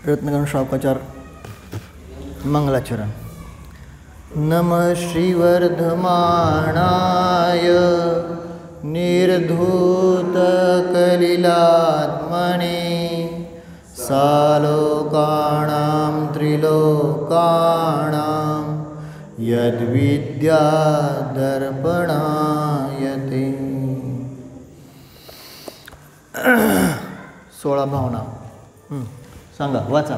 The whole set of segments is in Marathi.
प्रयत्न करून श्रावकाचार मंगलाचरण. नमः श्रीवर्धमानाय निर्धूतकलिलात्मने सालोकाणां त्रिलोकाणां यद्विद्यादर्पणायते. 16 भावना सांगा, वाचा.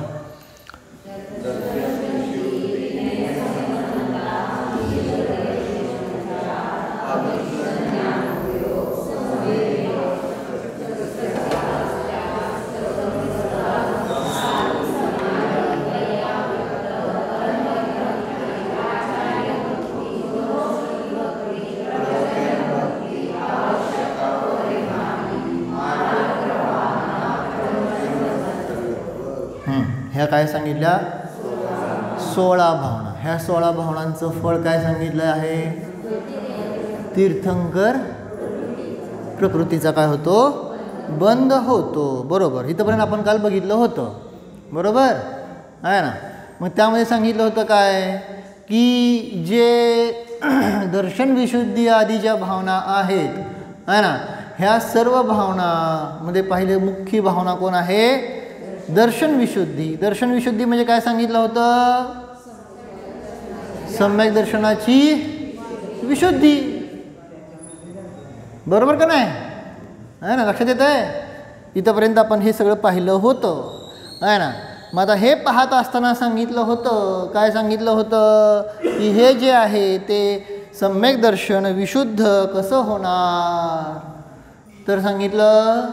ह्या काय सांगितल्या? 16 भावना. ह्या 16 भावनांचं फळ काय सांगितलं आहे? तीर्थंकर प्रकृतीचा काय होतो? बंद होतो. बरोबर, इथंपर्यंत आपण काल बघितलं होतं. बरोबर आहे ना. मग त्यामध्ये सांगितलं होतं काय की जे दर्शन विशुद्धी आदी ज्या भावना आहेत आहे ना, ह्या सर्व भावनामध्ये पहिले मुख्य भावना कोण आहे? दर्शन विशुद्धी. दर्शन विशुद्धी म्हणजे काय सांगितलं होतं? सम्यक दर्शनाची विशुद्धी. बरोबर का नाही? आहे ना, लक्षात येत आहे? इथंपर्यंत आपण हे सगळं पाहिलं होतं आहे ना. मग आता हे पाहत असताना सांगितलं होतं, काय सांगितलं होतं की हे जे आहे ते सम्यक दर्शन विशुद्ध कसं होणार? तर सांगितलं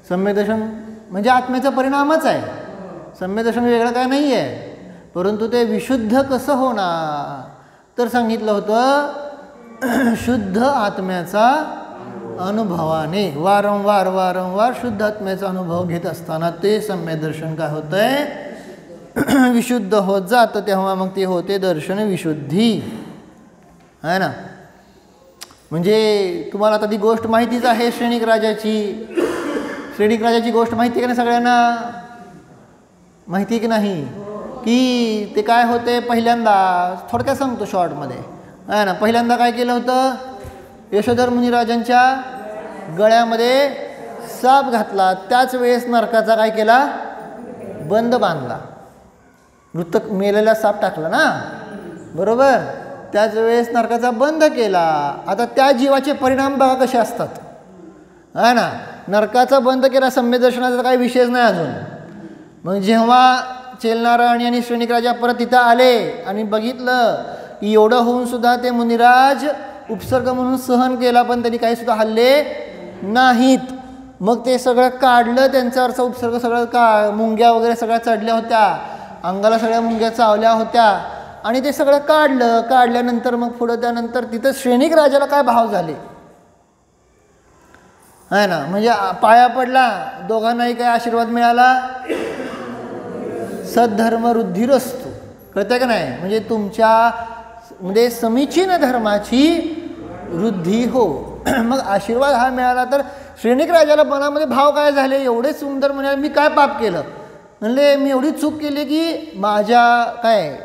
सम्यक दर्शन म्हणजे आत्म्याचा परिणामच आहे. सम्यक दर्शन वेगळं काय नाही आहे, परंतु ते विशुद्ध कसं होणार? तर सांगितलं होतं शुद्ध आत्म्याचा अनुभवाने वारंवार वारंवार शुद्ध आत्म्याचा अनुभव घेत असताना ते सम्यक दर्शन काय होतंय? विशुद्ध होत जातं. तेव्हा मग ते होते दर्शन विशुद्धी आहे ना. म्हणजे तुम्हाला आता ती गोष्ट माहितीच आहे श्रेणिक राजाची. श्रेणिक राजाची गोष्ट माहिती आहे का नाही सगळ्यांना? माहिती आहे की नाही? की ते काय होते पहिल्यांदा, थोडक्यात सांगतो शॉर्टमध्ये आहे ना. पहिल्यांदा काय केलं होतं? यशोधर मुनिराजांच्या गळ्यामध्ये साप घातला. त्याच वेळेस नरकाचा काय केला? बंद बांधला. मृतक मेलेला साप टाकला ना, बरोबर. त्याच वेळेस नरकाचा बंद केला. आता त्या जीवाचे परिणाम बघा कसे असतात आहे ना. नरकाचा बंद केला, सम्यक दर्शनाचा काही विषयच नाही अजून. मग जेव्हा चेलनारायण आणि श्रेणिक राजा परत तिथं आले आणि बघितलं की एवढं होऊन सुद्धा ते मुनिराज उपसर्ग म्हणून सहन केला, पण त्यांनी काही सुद्धा हल्ले नाहीत. मग ते सगळं काढलं, त्यांच्यावरचा उपसर्ग सगळं मुंग्या वगैरे सगळ्या चढल्या होत्या, अंगाला सगळ्या मुंग्या चावल्या होत्या आणि ते सगळं काढलं. काढल्यानंतर मग पुढं त्यानंतर तिथं श्रेणिक राजाला काय भाव झाले आहे ना. म्हणजे पाया पडला, दोघांनाही काय आशीर्वाद मिळाला? सद्धर्म वृद्धिरस्तु. कळतं का नाही? म्हणजे तुमच्या म्हणजे समीचीन धर्माची वृद्धी हो. मग आशीर्वाद हा मिळाला. तर श्रेणिक राजाला मनामध्ये भाव काय झाले? एवढे सुंदर म्हणजे मी काय पाप केलं? म्हणले मी एवढी चूक केली की माझ्या काय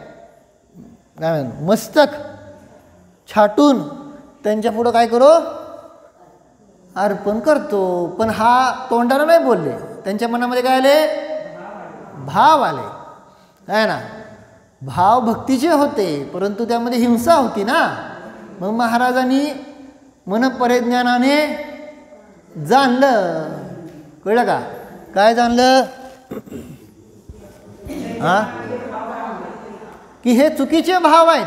मस्तक छाटून त्यांच्या पुढं काय करू? अर्पण करतो. पण हा तोंडाला नाही बोलले, त्यांच्या मनामध्ये काय आले? भाव आले आहे ना. भाव भक्तीचे होते, परंतु त्यामध्ये हिंसा होती ना. मग महाराजांनी मनपरिज्ञानाने जाणलं. कळलं का? काय जाणलं? हां, की हे चुकीचे भाव आहेत.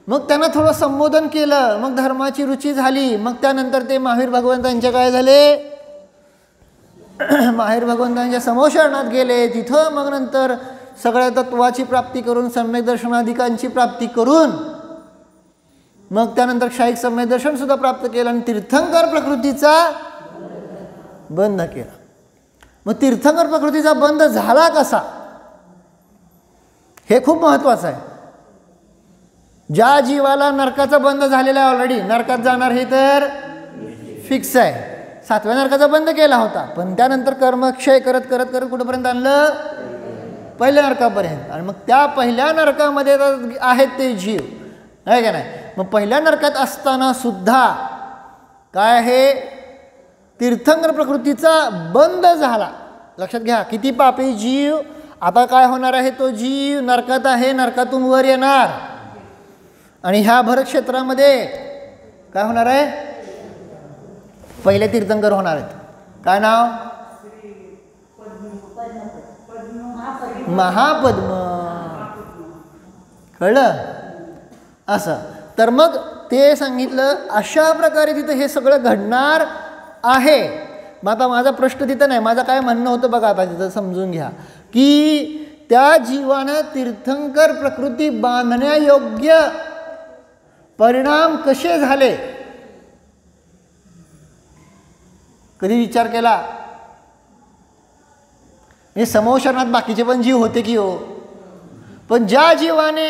मग त्यांना थोडं संबोधन केलं, मग धर्माची रुची झाली. मग त्यानंतर ते महावीर भगवंतांचे काय झाले? महावीर भगवंतांच्या समोशरणात गेले. तिथं मग नंतर सगळ्या तत्वाची प्राप्ती करून सम्यक दर्शनाधिकांची प्राप्ती करून मग त्यानंतर क्षायिक सम्यक दर्शन सुद्धा प्राप्त केलं आणि तीर्थंकर प्रकृतीचा बंद केला. मग तीर्थंकर प्रकृतीचा बंद झाला कसा? हे खूप महत्त्वाचं आहे. ज्या जीवाला नरकाचा बंध झालेला आहे, ऑलरेडी नरकात जाणार हे तर फिक्स आहे, 7व्या नरकाचा बंद केला होता, पण त्यानंतर कर्मक्षय करत करत करत कुठंपर्यंत आणलं? पहिल्या नरकापर्यंत. आणि मग त्या पहिल्या नरकामध्ये आहेत ते जीव, आहे का नाही? मग पहिल्या नरकात असताना सुद्धा काय आहे? तीर्थंकर प्रकृतीचा बंद झाला. लक्षात घ्या, किती पापी जीव. आता काय होणार आहे? तो जीव नरकात आहे, नरकातून वर येणार आणि ह्या भरत क्षेत्रामध्ये काय होणार आहे? पहिले तीर्थंकर होणार आहेत. काय नाव? महापद्म. कळलं? असं. तर मग ते सांगितलं अशा प्रकारे तिथं हे सगळं घडणार आहे. मग आता माझा प्रश्न तिथं नाही, माझं काय म्हणणं होतं बघा, आता तिथं समजून घ्या की त्या जीवानं तीर्थंकर प्रकृती बांधण्यायोग्य परिणाम कसे झाले? कधी विचार केला? हे समोशरणात बाकीचे पण जीव होते की हो, पण ज्या जीवाने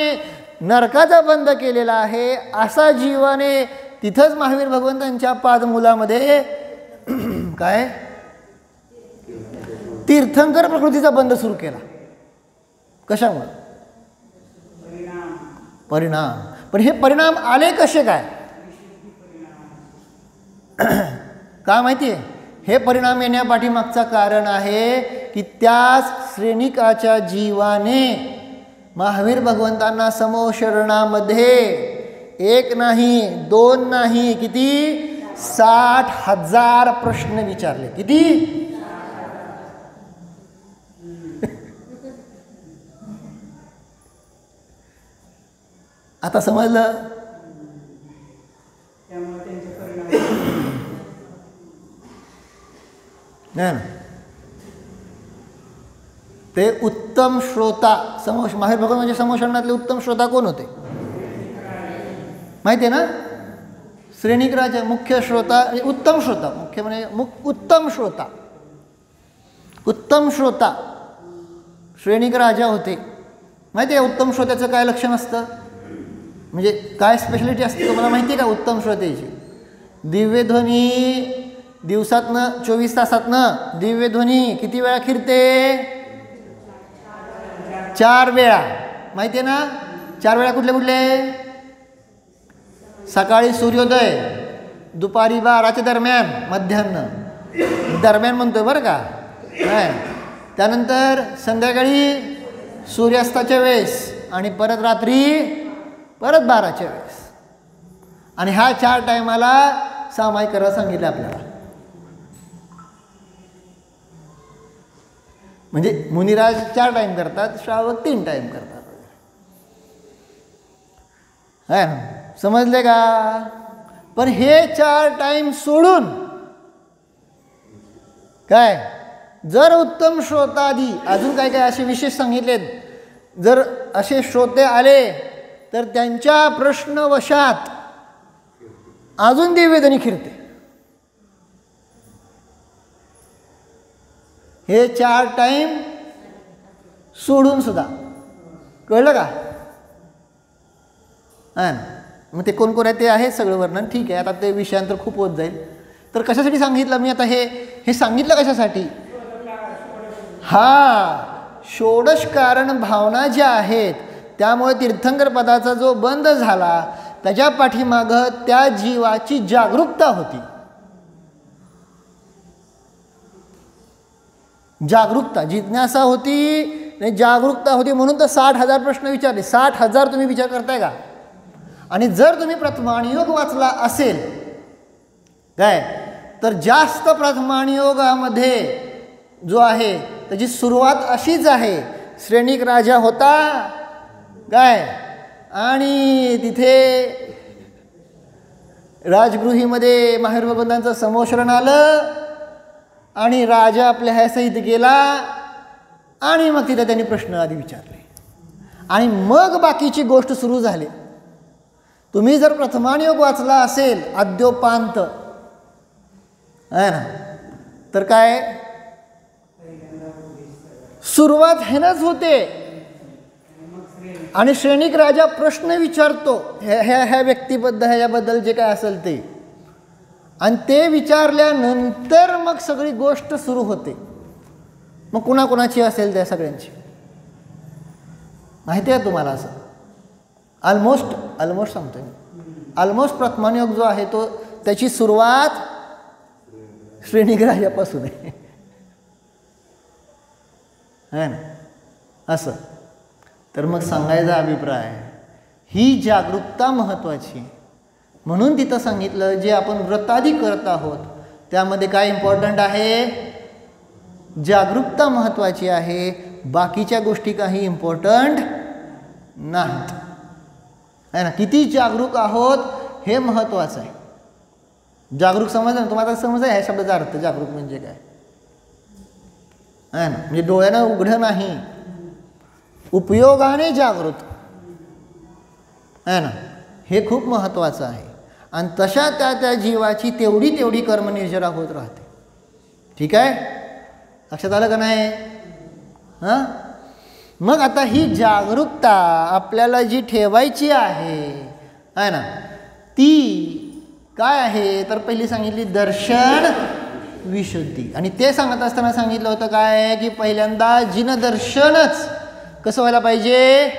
नरकाचा बंद केलेला आहे असा जीवाने तिथंच महावीर भगवंतांच्या पादमूलामध्ये काय तीर्थंकर प्रकृतीचा बंद सुरू केला. कशामुळे? परिणाम. पण हे परिणाम आले कसे काय? काय माहिती आहे? हे परिणाम येण्यापाठीमागचं कारण आहे की त्याच श्रेणिकाच्या जीवाने महावीर भगवंतांना समोशरणामध्ये एक नाही, दोन नाही, किती? 60,000 प्रश्न विचारले. किती? आता समजलं? नाही ना, ते उत्तम श्रोता महावीर भगवंतांच्या समोशरणातले उत्तम श्रोता कोण होते माहिती आहे ना? श्रेणिक राजा मुख्य श्रोता, उत्तम श्रोता, मुख्य म्हणजे उत्तम श्रोता, उत्तम श्रोता श्रेणिक राजा होते. माहिती आहे उत्तम श्रोत्याचं काय लक्षण असतं, म्हणजे काय स्पेशालिटी असते तुम्हाला माहिती आहे का? उत्तम श्रोत्याची दिव्यध्वनी दिवसातनं 24 तासातनं दिव्यध्वनी किती वेळा फिरते? 4 वेळा. माहिती आहे ना? 4 वेळा कुठले कुठले? सकाळी सूर्योदय, दुपारी 12च्या दरम्यान, मध्यान्ह दरम्यान म्हणतोय बरं का, काय त्यानंतर संध्याकाळी सूर्यास्ताच्या वेळेस आणि परत रात्री परत 12च्या वेळेस. आणि ह्या 4 टायमाला सामायिक करायला सांगितलं आपल्याला. म्हणजे मुनिराज 4 टाईम करतात, श्रावक 3 टाईम करतात. है ना? समजले का? पण हे 4 टाईम सोडून काय जर उत्तम श्रोतादी अजून काय काय असे विशेष सांगितलेत, जर असे श्रोते आले तर त्यांच्या प्रश्नवशात अजून दिव्यध्वनी फिरते. हे 4 टाईम सोडून सुद्धा. कळलं का? हां, मग ते कोण कोण आहे ते आहे सगळं वर्णन. ठीक आहे, आता ते विषयांतर खूप होत जाईल. तर कशासाठी सांगितलं मी आता हे सांगितलं कशासाठी? षोडश कारण भावना ज्या आहेत त्यामुळे तीर्थंकर पदाचा जो बंद झाला त्याच्या पाठीमागं त्या जीवाची जागरूकता होती. जागरूकता, जिज्ञासा होती, जागरूकता होती म्हणून तर 60,000 प्रश्न विचारले. 60,000 तुम्ही विचार करताय का? आणि जर तुम्ही प्रथमानुयोग वाचला असेल काय तर जास्त प्रथमानुयोगामध्ये जो आहे त्याची सुरुवात अशीच आहे. श्रेणिक राजा होता काय आणि तिथे राजगृहीमध्ये महावीर भगवंतांचं समोशरण आलं आणि राजा आपल्या ह्यासहित गेला आणि मग तिथे त्यांनी प्रश्न आधी विचारले आणि मग बाकीची गोष्ट सुरू झाली. तुम्ही जर प्रथमानुयोग वाचला असेल आद्योपांत आहे ना, तर काय सुरुवात ह्यानंच होते आणि श्रेणिक राजा प्रश्न विचारतो ह्या व्यक्तीबद्दल ह्याच्याबद्दल जे काय असेल ते, आणि ते विचारल्यानंतर मग सगळी गोष्ट सुरू होते. मग कुणाकुणाची असेल त्या सगळ्यांची माहिती आहे तुम्हाला. असं ऑलमोस्ट सांगतोय मी. ऑलमोस्ट प्रथमानुयोग जो आहे तो त्याची सुरुवात श्रेणिक राजापासून आहे ना. असं तर मग सांगायचा अभिप्राय ही जागरूकता महत्त्वाची. म्हणून तिथं सांगितलं जे आपण व्रतादी करत आहोत त्यामध्ये काय इम्पॉर्टंट आहे, जागरूकता महत्त्वाची आहे. बाकीच्या गोष्टी काही इम्पॉर्टंट नाहीत आहे ना. किती जागरूक आहोत हे महत्त्वाचं आहे. जागरूक समजलं ना तुम्हाला, समज आहे ह्या शब्दाचा अर्थ जागरूक म्हणजे काय आहे ना. म्हणजे डोळ्यानं उघडं नाही, उपयोगाने जागृत आहे ना. हे खूप महत्त्वाचं आहे. आणि तशा त्या जीवाची तेवढी कर्मनिर्जरा होत राहते. ठीक आहे, लक्षात आलं का नाही. हां, मग आता ही जागरूकता आपल्याला जी ठेवायची आहे ना, ती काय आहे तर पहिली सांगितली दर्शन विशुद्धी. आणि ते सांगत असताना सांगितलं होतं काय की पहिल्यांदा जिनदर्शनच कसं व्हायला पाहिजे,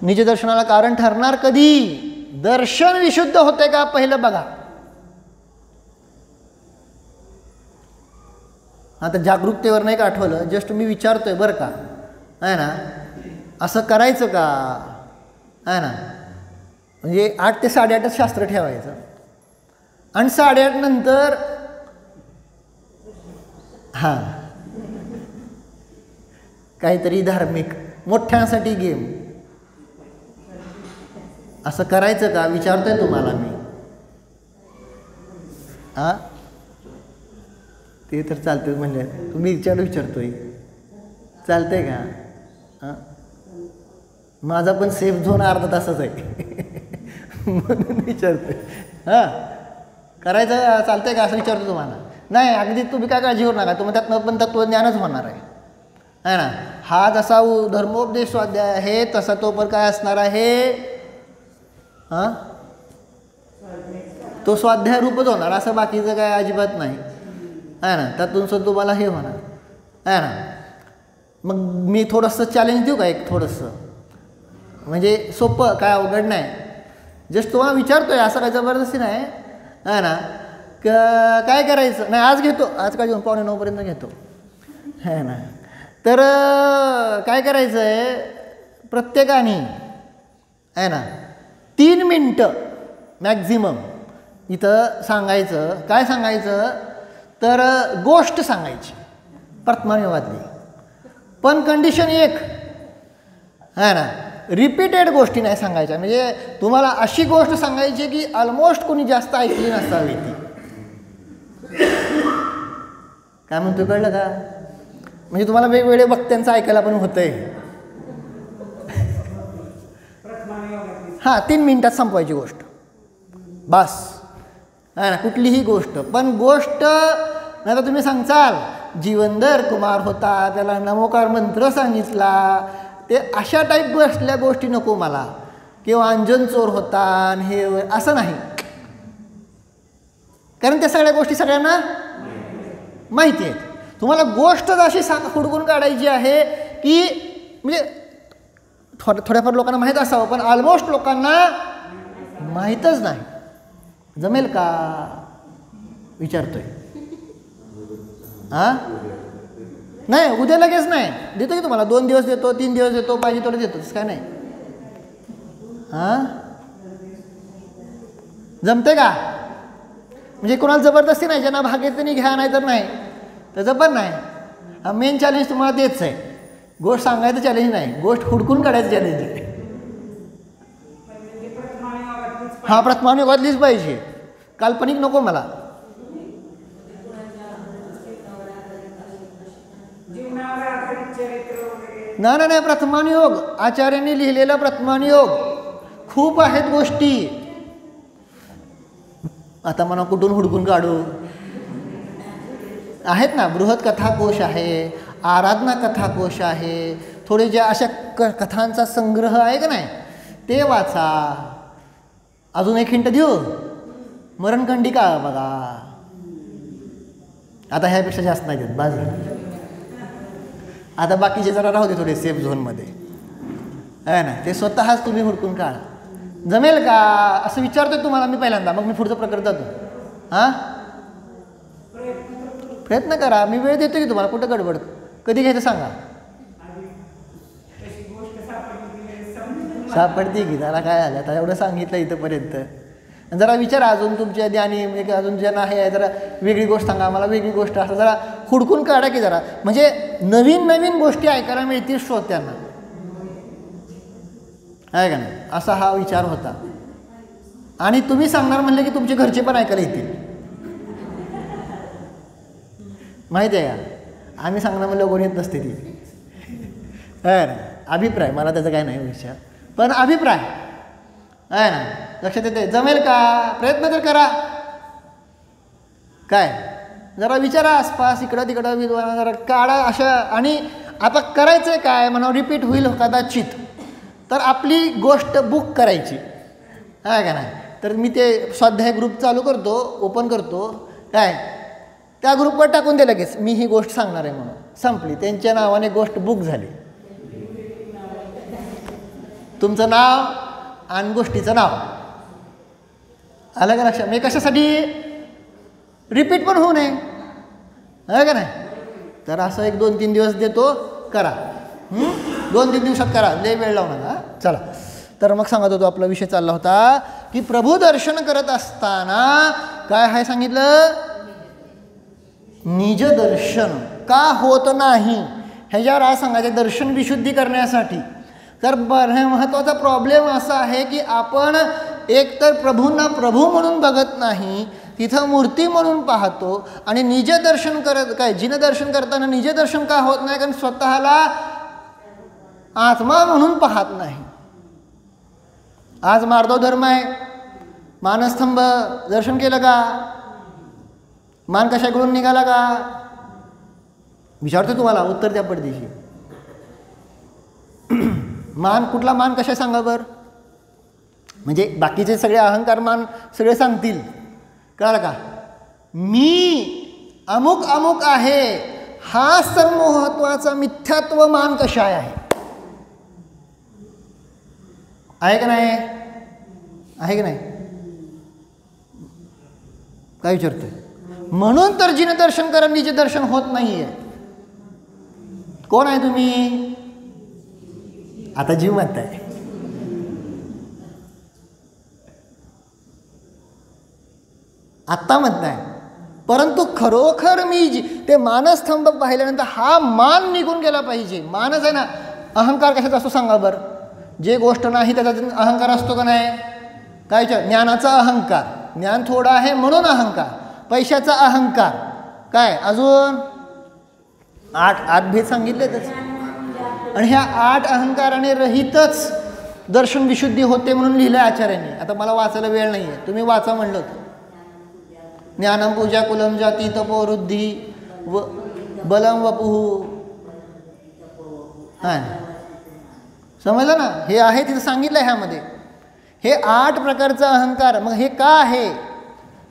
निजदर्शनाला कारण ठरणार कधी, दर्शन विशुद्ध होते का पहिलं बघा. आता जागरूकतेवर नाही का आठवलं, जस्ट मी विचारतोय बरं का आहे ना, असं करायचं का आहे ना. म्हणजे 8 ते 8:30 शास्त्र ठेवायचं आणि 8:30 नंतर हां काहीतरी धार्मिक मोठ्यांसाठी गेम, असं करायचं का विचारतोय तुम्हाला मी. हां ते तर चालते म्हणजे तुम्ही विचारतोय चालतंय का. हां माझा पण सेफ झोन अर्धा तासाच आहे म्हणून विचारतोय. हां करायचं चालतंय का असं विचारतो तुम्हाला. नाही अगदी तुम्ही काय काळजी करू नका, तुम्ही त्यातनं पण तत्त्वज्ञानच होणार आहे ना. हा जसा धर्मोपदेश स्वाध्याय आहे तसा तो पण काय असणार आहे, हां तो स्वाध्याय रूपच होणार, असं बाकीचं काय अजिबात नाही आहे ना. त्यातून सुद्धा तुम्हाला हे होणार आहे ना. मग मी थोडंसं चॅलेंज देऊ का एक, थोडंसं म्हणजे सोपं, काय अवघड नाही, जस्ट तुम्हाला विचारतोय, असं काय जबरदस्ती नाही आहे ना. काय करायचं नाही, आज घेतो, आज काय घेऊन 8:45 घेतो आहे ना. तर काय करायचं आहे प्रत्येकाने आहे ना 3 मिनटं मॅक्झिमम इथं सांगायचं. काय सांगायचं तर गोष्ट सांगायची प्रथमानुयोगातली, पण कंडिशन एक आहे ना, रिपीटेड गोष्टी नाही सांगायच्या. म्हणजे तुम्हाला अशी गोष्ट सांगायची की ऑलमोस्ट कोणी जास्त ऐकली नसावी ती. काय म्हणतो कळलं का, म्हणजे तुम्हाला वेगवेगळे वक्त्यांचं ऐकायला पण होतंय. हां 3 मिनिटात संपवायची गोष्ट बस आहे ना. कुठलीही गोष्ट, पण गोष्ट नाही तर तुम्ही सांगचाल जीवनधर कुमार होता, त्याला नमोकार मंत्र सांगितला, ते अशा टाईप असल्या गोष्टी नको मला, किंवा अंजन चोर होता आणि हे असं नाही. कारण त्या सगळ्या गोष्टी सगळ्यांना माहिती आहेत. तुम्हाला गोष्ट अशी हुडकून काढायची आहे की म्हणजे थोड्याफार लोकांना माहीत असावं, पण ऑलमोस्ट लोकांना माहीतच नाही. जमेल का विचारतोय. हां नाही उद्या लगेच नाही, देतो की तुम्हाला 2 दिवस देतो, 3 दिवस देतो, पाहिजे तेवढं देतो, तसं काय नाही. हां जमते का, म्हणजे कोणाला जबरदस्ती नाही, ज्यांना भाग येते त्यांनी घ्या, नाही तर नाही तर जबर नाही. हा मेन चॅलेंज तुम्हाला तेच आहे, गोष्ट सांगायचं चॅलेंज नाही, गोष्ट हुडकून काढायचं चॅलेंज आहे. हा प्रथमानुयोगातलीच पाहिजे, काल्पनिक नको मला. नाही प्रथमानुयोग आचार्यांनी लिहिलेला प्रथमानुयोग खूप आहेत गोष्टी. आता मला कुठून हुडकून काढू, आहेत ना. बृहत कथाकोश आहे, आराधना कथाकोश आहे, थोडे ज्या अशा कथांचा संग्रह आहे का नाही ते वाचा. अजून एक हिंट देऊ, मरणखंडिका बघा. आता ह्यापेक्षा जास्त नाही देत बाजू. आता बाकीचे जरा राहू दे थोडे सेफ झोनमध्ये आहे ना. ते स्वतःच तुम्ही हुडकून काढा. जमेल का असं विचारतोय तुम्हाला मी पहिल्यांदा, मग मी पुढचं प्रकरण जातो. हां प्रयत्न करा. मी वेळ देतो की तुम्हाला. कुठं गडबड कधी घ्यायचं सांगा. सापडते की त्याला काय झालं आता एवढं सांगितलं इथंपर्यंत. जरा विचारा अजून तुमच्या ज्ञानी अजून ज्यांना आहे जरा वेगळी गोष्ट सांगा मला, वेगळी गोष्ट असं जरा हुडकून काढा की जरा, म्हणजे नवीन नवीन गोष्टी ऐकायला मिळतील श्रोत्यांना आहे का नाही. असा हा विचार होता. आणि तुम्ही सांगणार म्हणले की तुमचे घरचे पण ऐकायला येतील. माहिती आहे का, आम्ही सांगणार म्हणलं कोणी येत नसते ती आहे ना. अभिप्राय मला त्याचा काय नाही विचार, पण अभिप्राय आहे ना लक्षात येते. जमेल का प्रयत्न तर करा. काय जरा विचारा आसपास इकडं तिकडं विद्वान जरा काढा अशा. आणि आता करायचं आहे काय म्हणा, रिपीट होईल कदाचित, तर आपली गोष्ट बुक करायची आहे का नाही. तर मी ते स्वाध्याय ग्रुप चालू करतो, ओपन करतो काय, त्या ग्रुपवर टाकून दे लगेच मी ही गोष्ट सांगणार आहे म्हणून. संपली, त्यांच्या नावाने गोष्ट बुक झाली. तुमचं नाव आणि गोष्टीचं नाव आलं का लक्षात. मी कशासाठी रिपीट पण होऊ नये आहे का नाही. तर असं 1-2-3 दिवस देतो, करा. 2-3 दिवसात करा, लय वेळ लावू नका. चला तर मग सांगत होतो आपला विषय चालला होता की प्रभू दर्शन करत असताना काय आहे सांगितलं, निज दर्शन का होत नाही ह्याच्यावर आज सांगायचं. दर्शन विशुद्धी करण्यासाठी तर महत्त्वाचा प्रॉब्लेम असा आहे की आपण एक तर प्रभूंना प्रभू म्हणून बघत नाही, तिथं मूर्ती म्हणून पाहतो. आणि निज दर्शन करत काय, जिनदर्शन करताना निज दर्शन का होत नाही, कारण स्वतःला आत्मा म्हणून पाहत नाही. आज मार्दव धर्म आहे, मानस्तंभ दर्शन केलं का, मान कशाकडून निघाला का विचारतो तुम्हाला, उत्तर द्या पडदेशी. मान कुठला मान कशा सांगा बरं, म्हणजे बाकीचे सगळे अहंकार मान सगळे सांगतील कळलं का. मी अमुक अमुक आहे हा सर्वमहत्वाचा मिथ्यात्व मान कशा आहे का नाही, आहे की नाही काय विचारतोय. म्हणून तर जिने दर्शन करा निज दर्शन होत नाहीये. कोण आहे तुम्ही आता, जीव म्हणताय. आत्ता म्हणताय, परंतु खरोखर मी ते मानस्तंभ पाहिल्यानंतर हा मान निघून गेला पाहिजे. मानच आहे ना. अहंकार कशाचा असतो सांगा बरं. जे गोष्ट नाही त्याचा अहंकार असतो का नाही. काय ज्ञानाचा अहंकार, ज्ञान थोडं आहे म्हणून अहंकार. पैशाचा अहंकार, काय अजून 8 भेद सांगितले त्याच. आणि ह्या 8 अहंकाराने रहितच दर्शन विशुद्धी होते म्हणून लिहिलं आहे आचार्यांनी. आता मला वाचायला वेळ नाही आहे, तुम्ही वाचा म्हणलं होतं. ज्ञानम पूजा कुलम जाती तपोवृद्धी व बलम वपुः. हां समजलं ना. हे आहे तिथं सांगितलं आहे ह्यामध्ये. हे 8 प्रकारचा अहंकार. मग हे का आहे,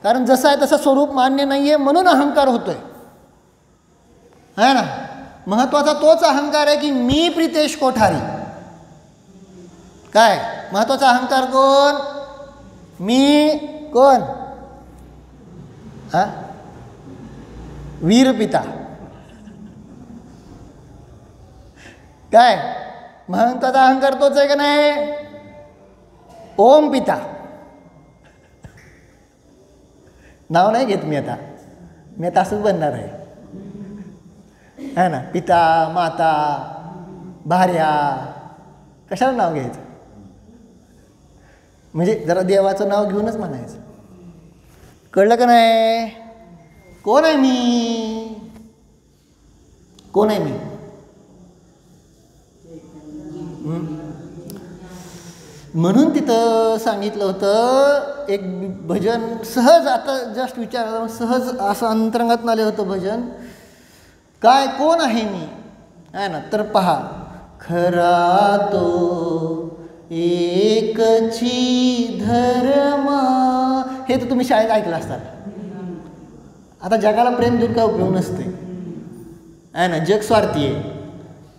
कारण जसं आहे तसं स्वरूप मान्य नाही आहे म्हणून अहंकार होतोय है ना. महत्त्वाचा तोच अहंकार आहे की मी प्रितेश कोठारी. काय महत्त्वाचा अहंकार कोण, मी कोण, हा वीरपिता. काय महत्त्वाचा अहंकार तोच आहे का नाही, ओम पिता. नाव नाही घेत मी आता, मी आता असंच बनणार आहे ना. पिता माता भार्या कशाला नाव घ्यायचं, म्हणजे जरा देवाचं नाव घेऊनच म्हणायचं. कळलं का नाही. कोण आहे मी, कोण आहे मी. म्हणून तिथं सांगितलं होतं एक भजन सहज, आता जस्ट विचार सहज असं अंतरंगात आलं होतं भजन. काय कोण आहे मी आहे ना. तर पहा, खरा तो एकची धर्म हे तर तुम्ही शाळेत ऐकलं असताल. आता जगाला प्रेम देऊन काय उपयोग नसते आहे ना. जग स्वार्थी आहे.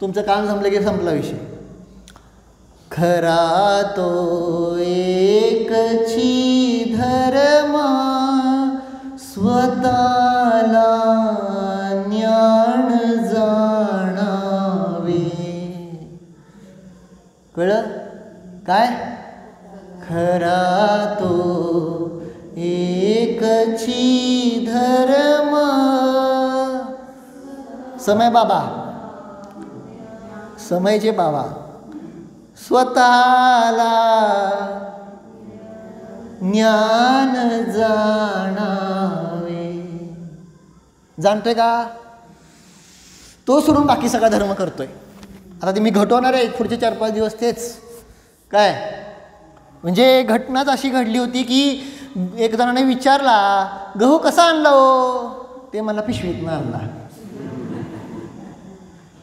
तुमचं काम संपलं की संपला विषय. खरा तो एकची धर्म स्वतःला ज्ञान जाणावे. कळलं काय? खरा तो एकची धर्म. समय बाबा, समयचे बाबा, स्वतःला ज्ञान जाणावे. जाणतोय का? तो सोडून बाकी सगळा धर्म करतोय. आता ते मी घटवणार आहे पुढचे 4-5 दिवस तेच. काय म्हणजे घटनाच अशी घडली होती की एक जणाने विचारला, गहू कसा आणला हो? ते मला पिशवीतनं आणला.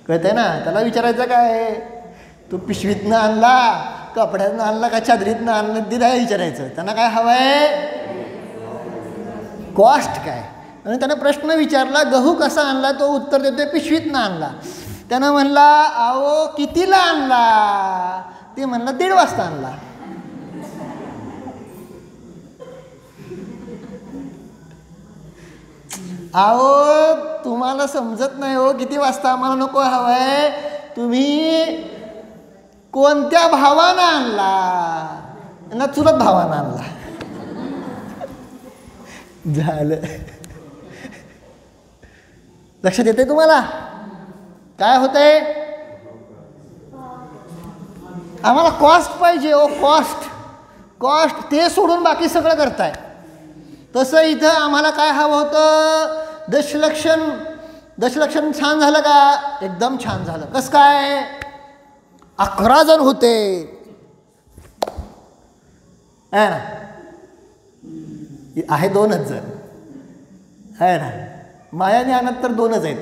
कळतंय ना? त्याला विचारायचं काय, तू पिशवीतनं आणला, कपड्यातनं आणला का चादरीतनं आणलं, ते नाही विचारायचं. त्यांना काय हवं आहे? कॉस्ट काय. आणि त्यानं प्रश्न विचारला, गहू कसा आणला? तो उत्तर देतोय पिशवीतनं आणला. त्यानं म्हणला, अहो कितीला आणला? ते म्हणला 1:30 वाजता आणला. अहो तुम्हाला समजत नाही हो किती वाजता. आम्हाला नको हवंय. तुम्ही कोणत्या भावानं आणला? ना चुलत भावानं आणला. झालं. लक्षात येते तुम्हाला काय होतंय? आम्हाला कॉस्ट पाहिजे हो, कॉस्ट. कॉस्ट ते सोडून बाकी सगळं करताय. तसं इथं आम्हाला काय हवं होतं? दशलक्षण छान झालं का? एकदम छान झालं. कसं काय? 11 जण होते आहे 2च जण आहे ना. मायाने आणत तर 2च आहेत.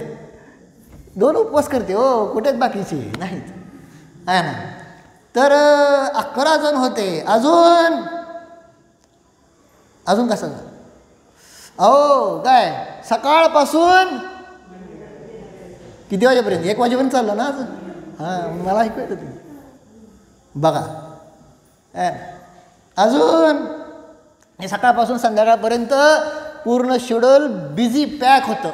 2 उपवास करते हो, कुठेच बाकीचे नाहीत आहे ना. तर 11 जण होते. अजून कसं? अहो काय सकाळपासून किती वाजेपर्यंत? 1 वाजेपर्यंत चाललं ना अजून. हां मला ऐकू येतं ते. बघा अजून हे सकाळपासून संध्याकाळपर्यंत पूर्ण शेड्यूल बिझी पॅक होतं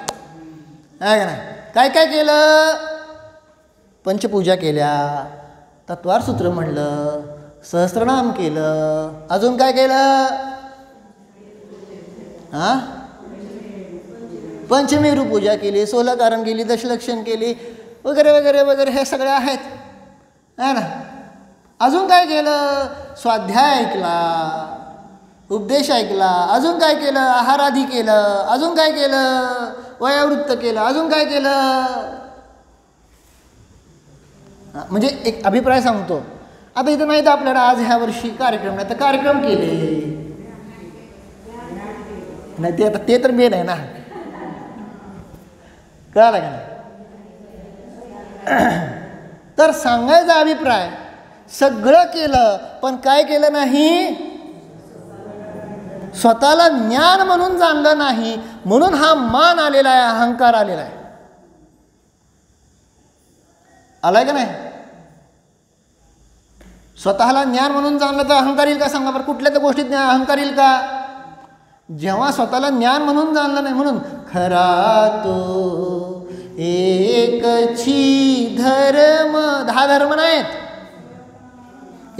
आहे का नाही. काय काय केलं? पंचपूजा केल्या, तत्वार सूत्र म्हणलं, सहस्त्रनाम केलं. अजून काय केलं? पंचमेरू पूजा केली, 16 कारण केली, दशलक्षण केली वगैरे वगैरे वगैरे. हे सगळे आहेत है ना. अजून काय केलं? स्वाध्याय ऐकला, उपदेश ऐकला. अजून काय केलं? आहारादी केलं. अजून काय केलं? वयोवृत्त केलं. अजून काय केलं? म्हणजे एक अभिप्राय सांगतो. आता इथं नाही तर आपल्याला आज ह्या वर्षी कार्यक्रम नाही तर कार्यक्रम केले नाही. ते आता ते तर मेन आहे ना. कळालं का नाही? तर सांगायचा अभिप्राय सगळं केलं पण काय केलं नाही? स्वतःला ज्ञान म्हणून जाणलं नाही. म्हणून हा मान आलेला आहे, अहंकार आलेला आहे. आलाय का नाही? स्वतःला ज्ञान म्हणून जाणलं तर अहंकार येईल का? सांगा बरं. कुठल्या तर गोष्टीत अहंकार येईल का? जेव्हा स्वतःला ज्ञान म्हणून जाणलं नाही. म्हणून खरा तो एकची धर्म. 10 धर्म नाहीत,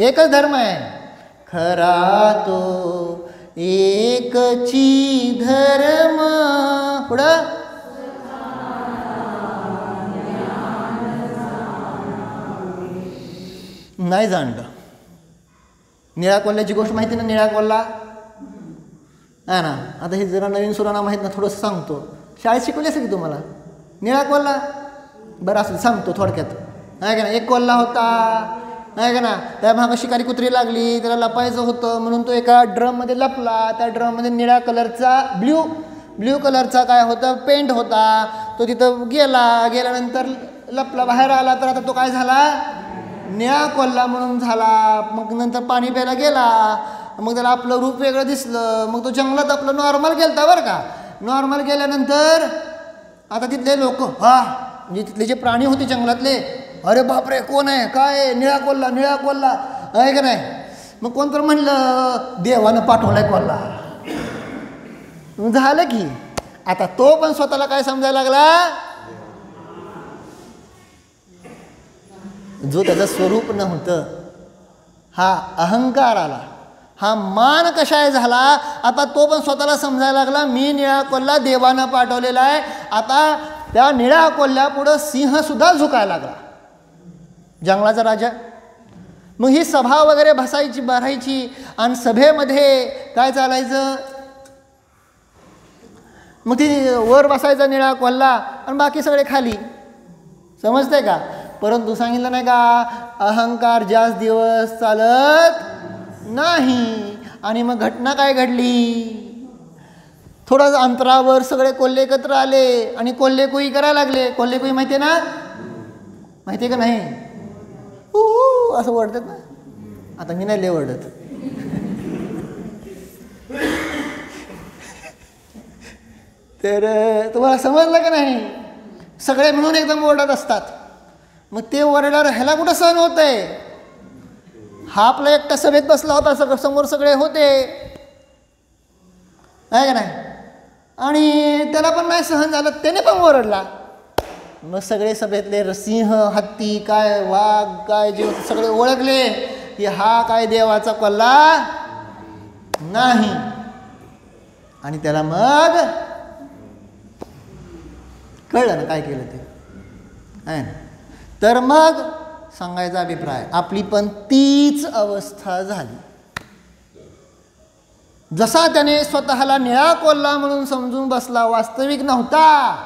एकच धर्म आहे. खरा तो एकची धर्म. पुढं नाही जाणलं. निळा कोल्ह्याची गोष्ट माहिती ना? निळा कोल्हा आहे ना. आता हे जरा नवीन सुराणा माहीत ना, थोडंसं सांगतो. शाळेत शिकवली असेल की तुम्हाला निळा कोल्हा. बरं असं सांगतो थोडक्यात आहे का ना. एक कोल्हा होता आहे का ना. त्या मागं शिकारी कुत्री लागली, त्याला लपायचं होतं म्हणून तो एका ड्रममध्ये लपला. त्या ड्रममध्ये निळ्या कलरचा ब्ल्यू कलरचा काय होता? पेंट होता. तो तिथं गेल्यानंतर लपला, बाहेर आला तर आता तो काय झाला? निळा कोल्हा म्हणून झाला. मग नंतर पाणी प्यायला गेला, मग त्याला आपलं रूप वेगळं दिसलं, मग तो जंगलात आपलं नॉर्मल गेलता बरं का. नॉर्मल गेल्यानंतर आता तिथले लोक म्हणजे तिथले जे प्राणी होते जंगलातले, अरे बापरे कोण आहे काय, निळा कोल्हा निळा कोल्हा आहे का नाही. मग कोणतं म्हणलं देवानं पाठवलाय कोल्हा. झालं की आता तो पण स्वतःला काय समजायला लागला, जो त्याचं स्वरूप नव्हतं, हा अहंकार आला, हा मान कशाय झाला. आता तो पण स्वतःला समजायला लागला मी निळा कोल्हा देवानं पाठवलेला आहे. आता त्या निळ्या कोल्ह्यापुढं सिंह सुद्धा झुकायला लागला, जंगलाचा राजा. मग ही सभा वगैरे भरायची आणि सभेमध्ये काय चालायचं, मग ती वर बसायचा निळा कोल्हा आणि बाकी सगळे खाली. समजते का. परंतु सांगितलं नाही का अहंकार जास्त दिवस चालत नाही. आणि मग घटना काय घडली, थोडा अंतरावर सगळे कोल्हे एकत्र आले आणि कोल्हे कोई करायला लागले. कोल्हे कोई माहिती आहे ना, माहिती आहे का नाही, असं ओरडतात ना. आता मी नाही लय ओरडत. तर तुम्हाला समजलं का नाही, सगळे म्हणून एकदम ओरडत असतात. मग ते ओरडल्यावर ह्याला कुठं सहन होतंय. हा आपला एकटा सभेत बसला होता, समोर सगळे होते आहे का नाही, आणि त्याला पण नाही सहन झालं, त्याने पण ओरडला. मग सगळे सभेतले सिंह हत्ती काय वाघ काय जे सगळे ओळखले की हा काय देवाचा कोल्हा नाही. आणि त्याला मग कळलं ना काय केलं ते आहे ना. तर मग सांगायचा अभिप्राय आपली पण तीच अवस्था झाली. जसा त्याने स्वतःला निळा कोल्हा म्हणून समजून बसला, वास्तविक नव्हता,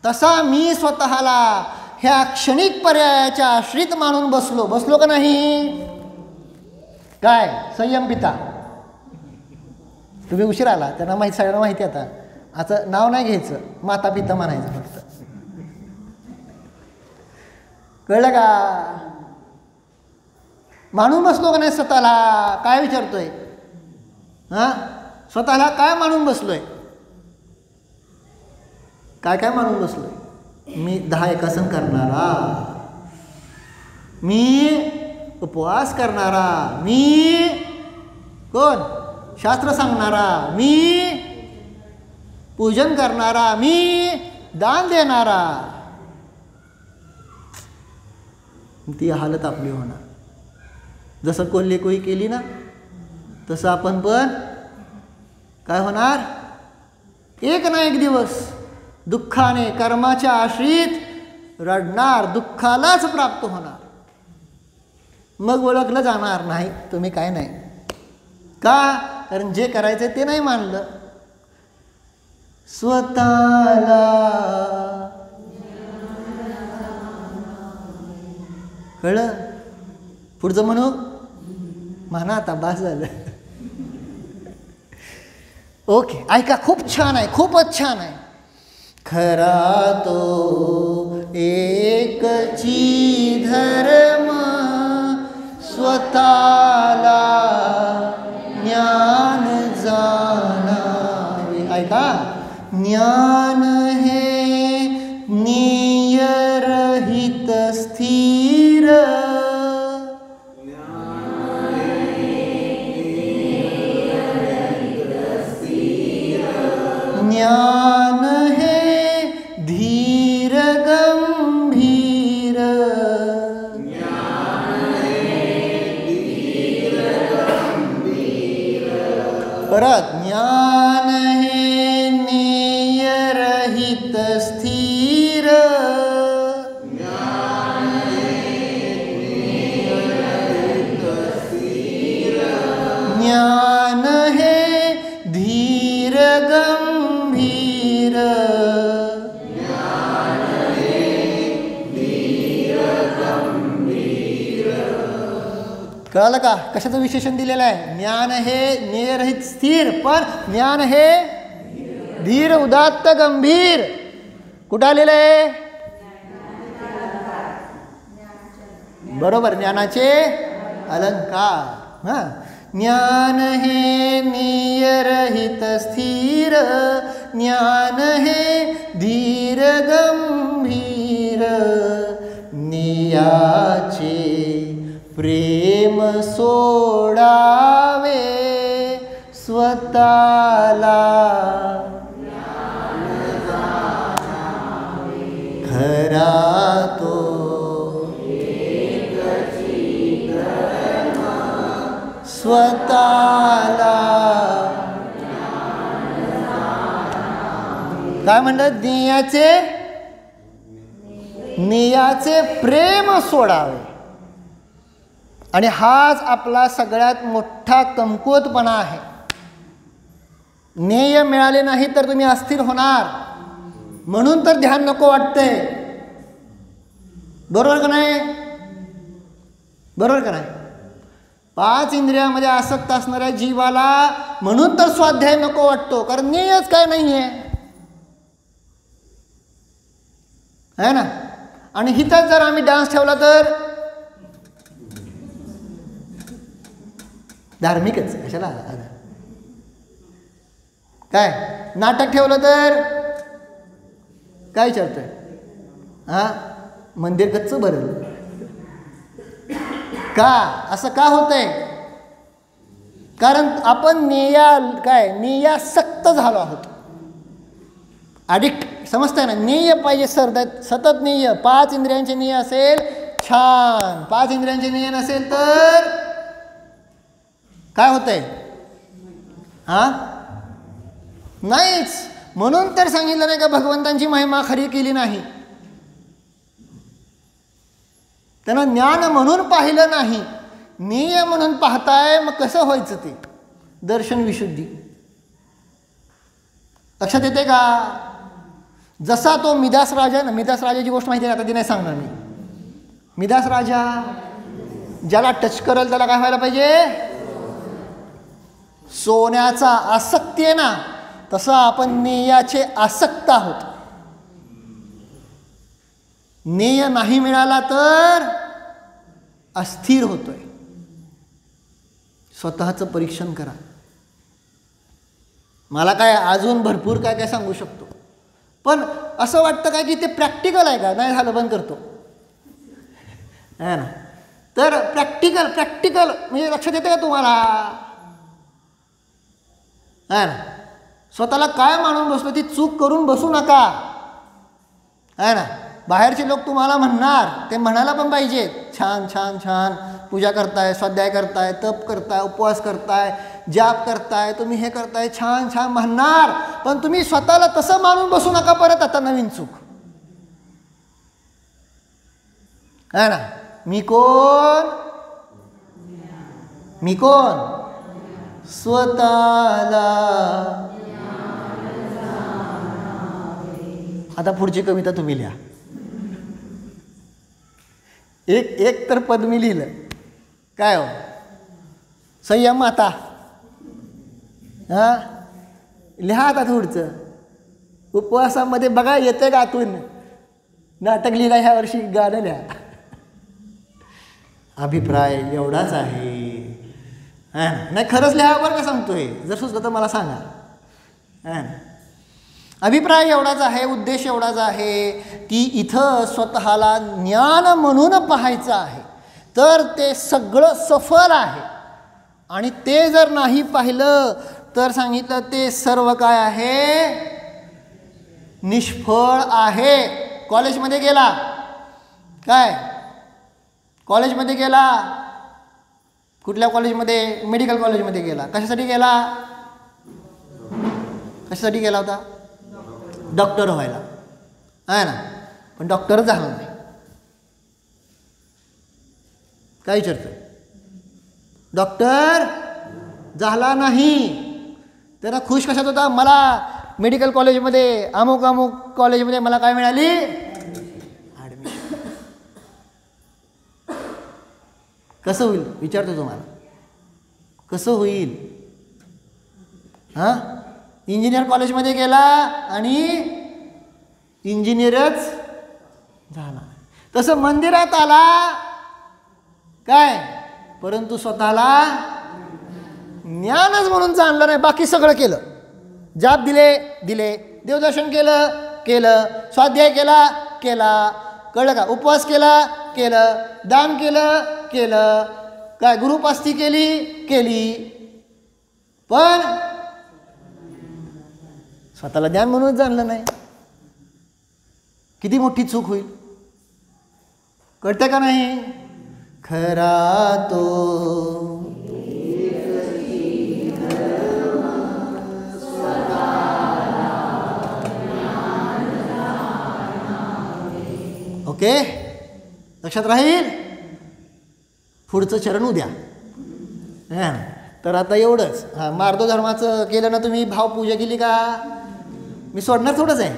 तसा मी स्वतःला ह्या क्षणिक पर्यायाच्या आश्रित मानून बसलो का नाही. काय संयम पिता, तुम्ही उशीर आला, त्यांना सगळ्यांना माहिती आता. आता नाव नाही घ्यायचं, माता पिता म्हणायचं फक्त. कळलं का. मानून बसलो का नाही स्वतःला. काय विचारतोय, स्वतःला काय मानून बसलोय, काय काय मानून बसलोय. मी 10 एकासन करणारा, मी उपवास करणारा, मी कोण शास्त्र सांगणारा, मी पूजन करणारा, मी दान देणारा. ती हालत आपली होणार. जसं कोल्हे कोई केली ना, तसं आपण पण काय होणार, एक ना एक दिवस दुःखाने कर्माच्या आश्रित रडणार, दुःखालाच प्राप्त होणार. मग ओळखलं जाणार नाही तुम्ही काय नाही. का, कारण जे करायचं ते नाही मानलं. स्वतःला कळलं. पुढचं म्हणू म्हणा आता, बास झालं. ओके ऐका, खूप छान आहे, खूपच छान आहे. खरा तो एकची धर्म स्वतःला ज्ञान जाणावे. ऐका, ज्ञान हे नियरहित स्थिर, ज्ञान हे धीर गंभीर, परत ज्ञान हे नियरहित स्थिर, ज्ञान हे धीर गंभीर, कळालं का कशाचं विशेषण दिलेलं आहे. ज्ञान हे नियरहित स्थिर, पण ज्ञान हे धीर उदात्त गंभीर. कुठं आलेलं आहे, बरोबर, ज्ञानाचे अलंकार. ज्ञान हे नियरहित स्थिर, ज्ञान हे धीर गंभीर, नियाचे प्रेम सोडावे स्वतःला, खरा तो स्वतःला. काय म्हणतात? नियाचे प्रेम सोडावे. आणि हाच आपला सगळ्यात मोठा कमकुवतपणा आहे. नेय मिळाले नाही तर तुम्ही अस्थिर होणार, म्हणून तर ध्यान नको वाटतंय. बरोबर का नाही? बरोबर का नाही? 5 इंद्रियामध्ये आसक्त असणाऱ्या जीवाला म्हणून तर स्वाध्याय नको वाटतो, कारण नेयच काय नाही आहे ना. आणि हिथंच जर आम्ही डान्स ठेवला तर धार्मिकच कशाला, काय नाटक ठेवलं तर काय विचारतोय? हां, मंदिर गच्च भरल का? असं का होतंय? कारण आपण नेयासक्त झालो आहोत, ॲडिक्ट. समजतंय ना? नेय पाहिजे सतत नेय. 5 इंद्रियांचे नेय असेल छान, 5 इंद्रियांचे नेय नसेल तर काय होतंय? हां, नाहीच. म्हणून तर सांगितलं नाही का भगवंतांची महिमा खरी केली नाही, त्यांना ज्ञान म्हणून पाहिलं नाही, नेय म्हणून पाहताय. मग कसं व्हायचं ते दर्शन विशुद्धी? लक्षात येते का? जसा तो मिदास राजा ना, मिदास राजाची गोष्ट माहिती आहे, आता ती नाही सांगणार मी. मिदास राजा ज्याला टच करेल त्याला काय व्हायला पाहिजे? सोन्याचा आसक्ती आहे ना, तसं आपण नेयाचे आसक्त आहोत. नेय नाही मिळाला तर अस्थिर होतोय. स्वतःचं परीक्षण करा. मला काय अजून भरपूर काय काय सांगू शकतो, पण असं वाटतं काय की ते प्रॅक्टिकल आहे का? नाही झालं बंद करतो आहे ना. तर प्रॅक्टिकल म्हणजे लक्षात येते का तुम्हाला? आहे ना. स्वतःला काय मानून बसलो ती चूक करून बसू नका, आहे ना. बाहेरचे लोक तुम्हाला म्हणणार, ते म्हणायला पण पाहिजे, छान छान छान पूजा करताय, स्वाध्याय करताय, तप करताय, उपवास करताय, जाप करताय, तुम्ही हे करताय, छान छान म्हणणार. पण तुम्ही स्वतःला तसं मानून बसू नका परत. आता नवीन चूक आहे ना. मी कोण? स्वतःला. आता पुढची कविता तुम्ही लिहा. एक तर पद मी लिहिलं. काय हो? संयम माता. हां, लिहा आता थोडचं. उपवासामध्ये बघा येते का आतून? नाटक लिहिला ह्या वर्षी, गाणं लिहा. अभिप्राय एवढाच आहे. नाही खरंच लिहा बरं का सांगतोय. जर सुचलं तर मला सांगा. अभिप्राय एवढाच आहे, उद्देश एवढाच आहे की इथं स्वतःला ज्ञान म्हणून पाहायचं आहे, तर ते सगळं सफल आहे. आणि ते जर नाही पाहिलं तर सांगितलं ते सर्व काय आहे? निष्फळ आहे. कॉलेजमध्ये गेला, काय कॉलेजमध्ये गेला, कुठल्या कॉलेजमध्ये? मेडिकल कॉलेजमध्ये गेला. कशासाठी गेला? कशासाठी गेला होता? डॉक्टर व्हायला, आहे ना. पण डॉक्टरच झाला नाही. काय विचारतोय? डॉक्टर झाला नाही. त्याला खुश कशात होता? मला मेडिकल कॉलेजमध्ये, अमुक अमुक कॉलेजमध्ये मला काय मिळाली? ॲडमिशन. कसं होईल विचारतो तुम्हाला, कसं होईल? हां, इंजिनियर कॉलेजमध्ये गेला आणि इंजिनियरच झाला. तसं मंदिरात आला, काय, परंतु स्वतःला ज्ञानच म्हणून जाणलं नाही, बाकी सगळं केलं. जाप दिले, देवदर्शन केलं, स्वाध्याय केला, कळलं का? उपवास केलं, दान केलं, काय गुरुपास्ती केली, पण स्वतःला ज्ञान म्हणून जाणलं नाही. किती मोठी चूक होईल, कळते का नाही? खरा तो ओके, लक्षात राहील. पुढचं चरण उद्या. तर आता एवढंच. हां, मार्दो धर्माचं केलं ना तुम्ही, भावपूजा केली का? मी सोडणार थोडंच आहे.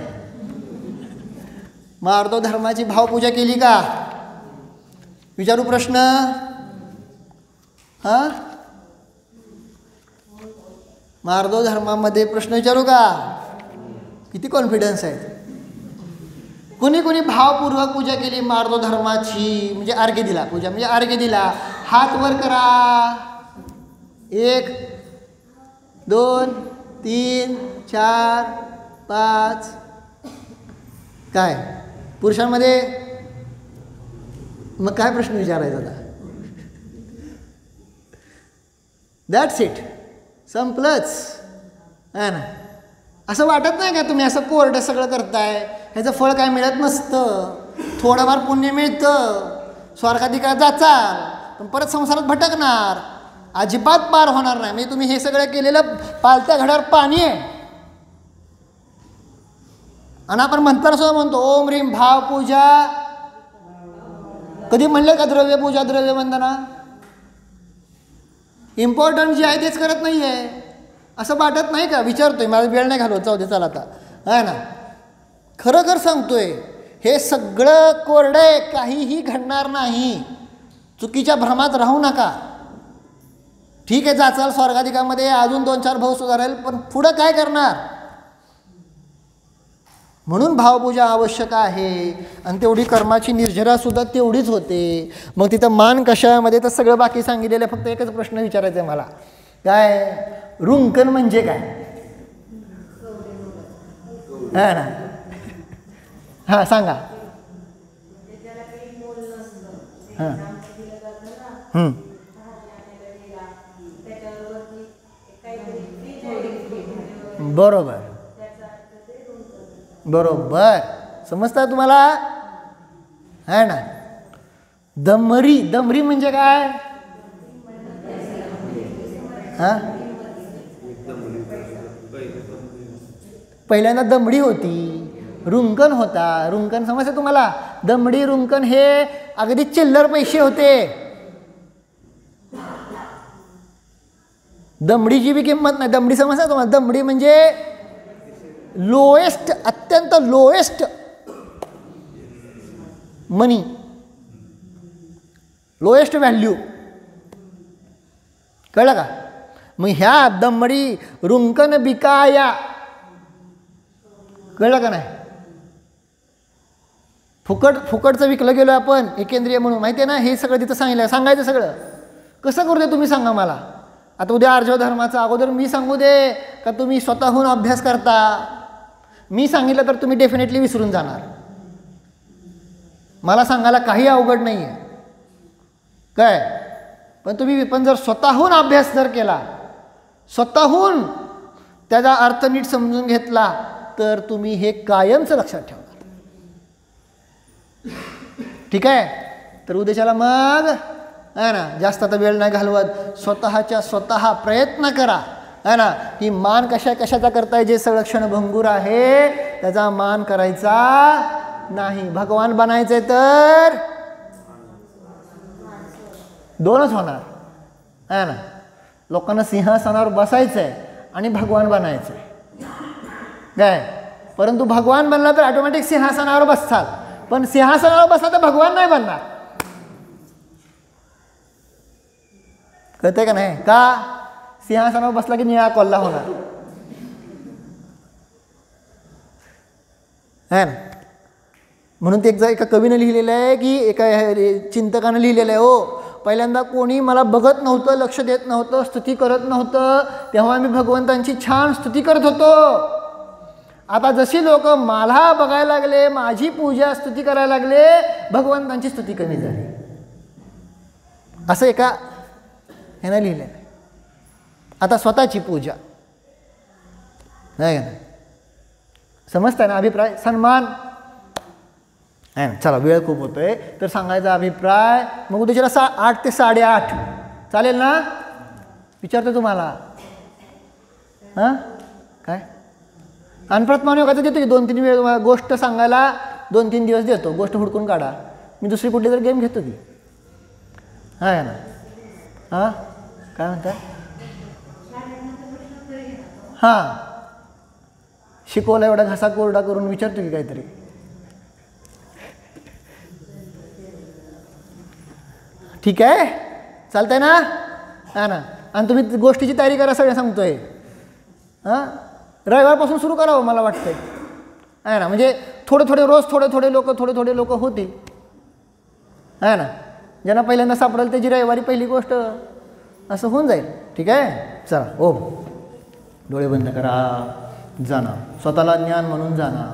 मार्दो धर्माची भावपूजा केली का? विचारू प्रश्न? हां, मार्दो धर्मामध्ये प्रश्न विचारू का? किती कॉन्फिडन्स आहे? कोणी भावपूर्वक पूजा केली मार्दो धर्माची, म्हणजे अर्घ्य दिला, पूजा म्हणजे अर्घ्य दिला, हात वर करा. 1 2 3 4 5. काय पुरुषांमध्ये? मग काय प्रश्न विचारायचा आता? दॅट्स इट, संपलंच. है ना? असं वाटत नाही का तुम्ही असं कोरडं सगळं करताय, ह्याचं फळ काय मिळत नसतं? थोडंफार पुण्य मिळतं, स्वर्गाधिकार जाचाल, पण परत संसारात भटकणार, अजिबात पार होणार नाही. म्हणजे तुम्ही हे सगळं केलेलं पालत्या घड्यावर पाणी आहे. आणि आपण म्हणताना सुद्धा म्हणतो ओम ह्रीम भावपूजा. कधी म्हणले का द्रव्यपूजा, द्रव्यवंदना? इम्पॉर्टंट जे आहे तेच करत नाही आहे, असं वाटत नाही का? विचारतोय, माझा वेळ नाही घालवत, जाऊ दे चला आता. आहे ना? खरं सांगतोय, हे सगळं कोरडं आहे, काहीही घडणार नाही. चुकीच्या भ्रमात राहू नका. ठीक आहे, जाचाल स्वर्गाधिकामध्ये, अजून 2-4 भाऊ सुधारेल, पण पुढं काय करणार? म्हणून भावपूजा आवश्यक आहे. आणि तेवढी कर्माची निर्जरा सुद्धा तेवढीच होते. मग तिथं मान कशामध्ये? तर सगळं बाकी सांगितलेलं. फक्त एकच प्रश्न विचारायचा आहे मला, काय रुंकन म्हणजे काय? हा ना? हां, सांगा. हां, बरोबर समजता तुम्हाला? है ना? दमरी म्हणजे काय? हां, पहिल्यांदा दमडी होती, रुंकन होता. रुंकन समजतं तुम्हाला? दमडी रुंकन हे अगदी चिल्लर पैसे होते. दमडीची बी किंमत नाही. दमडी समजतं तुम्हाला? दमडी म्हणजे लोएस्ट, अत्यंत लोएस्ट मनी, लोएस्ट व्हॅल्यू. कळलं का? मग ह्या दमडी रुंकन बिकाया, कळलं का नाही? फुकटचं विकलं गेलो आपण एकेंद्रिय म्हणून, माहिती आहे ना? हे सगळं तिथं सांगायचं सगळं. कसं करू दे तुम्ही सांगा मला. आता उद्या आर्जव धर्माचा अगोदर मी सांगू दे का तुम्ही स्वतःहून अभ्यास करता? मी सांगितलं तर तुम्ही डेफिनेटली विसरून जाणार. मला सांगायला काही अवघड नाही आहे काय, पण जर स्वतःहून अभ्यास जर केला, स्वतःहून त्याचा अर्थ नीट समजून घेतला, तर तुम्ही हे कायमचं लक्षात ठेवणार. ठीक आहे? तर उद्याच्याला मग आहे ना, जास्त आता वेळ नाही घालवत, स्वतः प्रयत्न करा. है ना? की मान कशाचा करताय? जे सगळं क्षणभंगूर आहे त्याचा मान करायचा नाही. भगवान बनायचंय तर 2च होणार. है ना? लोकांना सिंहासनावर बसायचंय आणि भगवान बनायचंय काय? परंतु भगवान बनला तर ऑटोमॅटिक सिंहासनावर बसताल, पण सिंहासनावर बसला तर भगवान नाही बनणार. कळतंय का नाही? का? सिंहासनावर बसला की निळा कोल्हा होणार. है ना? म्हणून ते एका कवीनं लिहिलेलं आहे, की एका चिंतकानं लिहिलेलं आहे, हो पहिल्यांदा कोणी मला बघत नव्हतं, लक्ष देत नव्हतं, स्तुती करत नव्हतं, तेव्हा मी भगवंतांची छान स्तुती करत होतो. आता जशी लोक मला बघायला लागले, माझी पूजा स्तुती करायला लागले, भगवंतांची स्तुती कमी झाली. असं एका ह्यानं लिहिलं आहे. आता स्वतःची पूजा नाही का, समजताय ना अभिप्राय, सन्मान आहे ना. चला वेळ खूप होतोय तर सांगायचा अभिप्राय मग उद्याच्याला 8 ते 8:30 चालेल ना. विचारतो तुम्हाला हां काय अनप्रतमान योगाचं देतो की 2-3 वेळ गोष्ट सांगायला 2-3 दिवस देतो. गोष्ट हुडकून काढा. मी दुसरी कुठली तरी गेम घेतो की आहे ना. हां काय म्हणता. हां शिकवला एवढा घसा कोरडा करून विचारतो की काहीतरी. ठीक आहे चालतंय ना. हा ना. आणि तुम्ही गोष्टीची तयारी करा सगळं सांगतोय. हां रविवारपासून सुरू करावं मला वाटतंय आहे ना. म्हणजे थोडे रोज थोडे लोक होतील आहे ना. ज्यांना पहिल्यांदा सापडेल त्याची रविवारी पहिली गोष्ट असं होऊन जाईल. ठीक आहे चला. ओम डोळे बंद करा. जाणा स्वतःला ज्ञान म्हणून जाणा.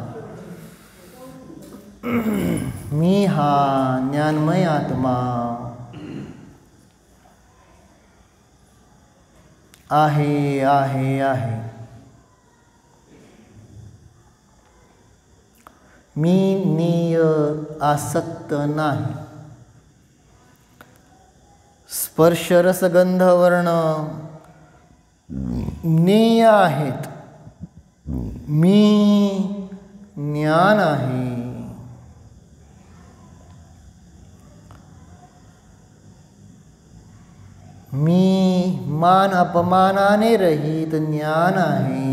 मी हा ज्ञानमय आत्मा आहे आहे आहे. मी निय आसक्त नाही. स्पर्श रसगंध वर्ण ज्ञेय आहेत. मी ज्ञान आहे. मी मान अपमानाने रहित ज्ञान आहे.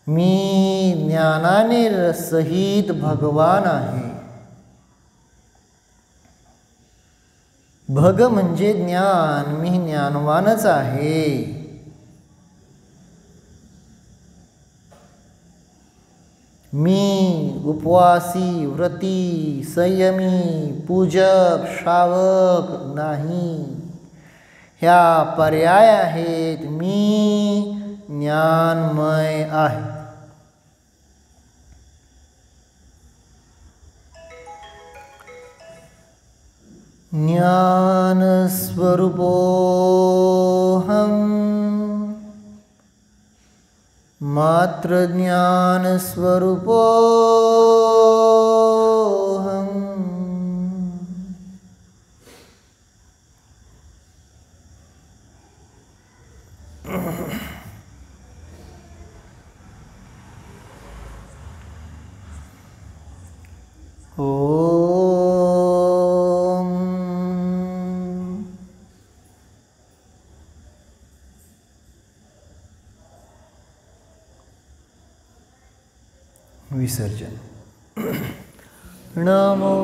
मी ज्ञानाने सहित भगवान आहे. भग म्हणजे ज्ञान. मी ज्ञानवानच आहे. मी उपवासी व्रती संयमी पूजक श्रावक नाही. ह्या पर्याय आहेत. मी ज्ञानमय आहे. ज्ञान स्वरूपोऽहम् मात्र ज्ञान स्वरूपोऽहम्. विसर्जन. नमो